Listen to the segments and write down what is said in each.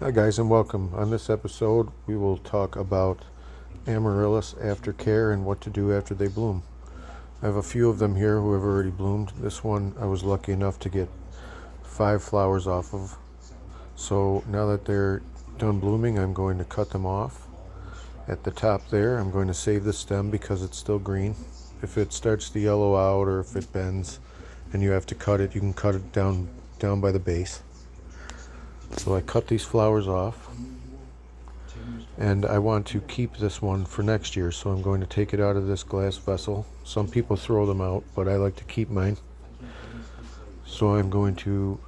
Hi guys and welcome. On this episode we will talk about Amaryllis aftercare and what to do after they bloom. I have a few of them here who have already bloomed. This one I was lucky enough to get 5 flowers off of. So now that they're done blooming, I'm going to cut them off. At the top there, I'm going to save the stem because it's still green. If it starts to yellow out or if it bends and you have to cut it, you can cut it down by the base. So I cut these flowers off, and I want to keep this one for next year, so I'm going to take it out of this glass vessel. Some people throw them out, but I like to keep mine. So I'm going to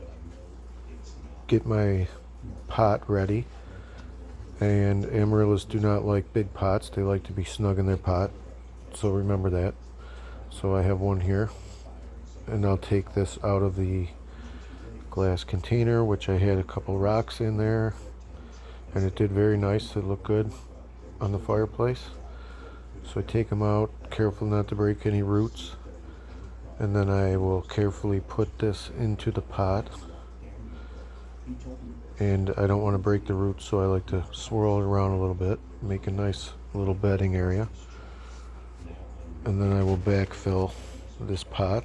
get my pot ready, and Amaryllis do not like big pots. They like to be snug in their pot, so remember that. So I have one here, and I'll take this out of the glass container, which I had a couple rocks in there, and it did very nice. It looked good on the fireplace. So I take them out, careful not to break any roots, and then I will carefully put this into the pot. And I don't want to break the roots, so I like to swirl it around a little bit, make a nice little bedding area. And then I will backfill this pot,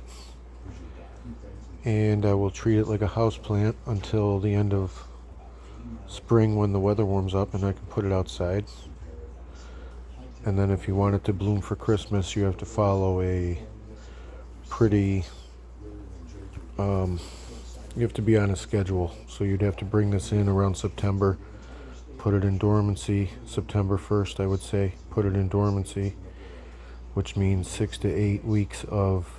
and I will treat it like a house plant until the end of spring when the weather warms up and I can put it outside. And then if you want it to bloom for Christmas, you have to follow a pretty you have to be on a schedule. So you'd have to bring this in around September, put it in dormancy September 1st, I would say, put it in dormancy, which means 6 to 8 weeks of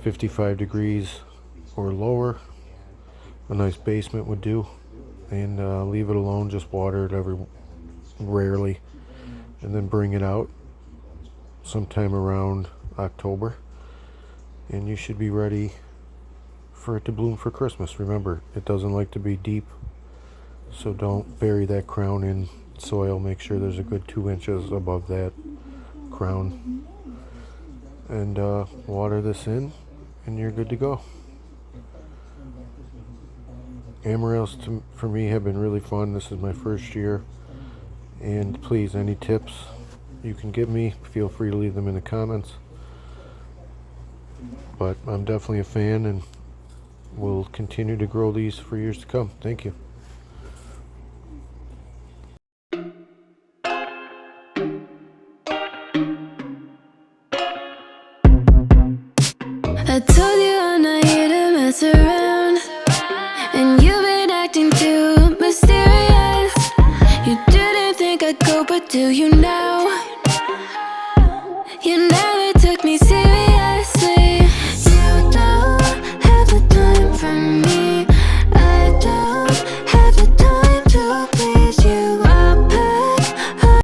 55 degrees or lower. A nice basement would do. And leave it alone, just water it rarely, and then bring it out sometime around October, and you should be ready for it to bloom for Christmas. Remember, it doesn't like to be deep, so don't bury that crown in soil. Make sure there's a good 2 inches above that crown, and water this in, and you're good to go. Amaryllis for me have been really fun. This is my first year, and please, any tips you can give me, feel free to leave them in the comments. But I'm definitely a fan, and will continue to grow these for years to come. Thank you. I told you I'm not here to mess around, and you've been acting too mysterious. You didn't think I'd go, but do you now?